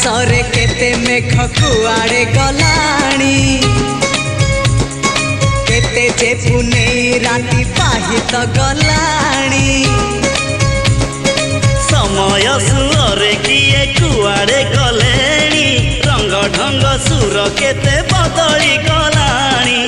आकाशरे केते मेघ कुआड़े गलाणी केते जे पुने राति पाहित गलाणी समय सुरे किए कुआड़े गलेणी रंग ढंग सुर केते बदली गलाणी।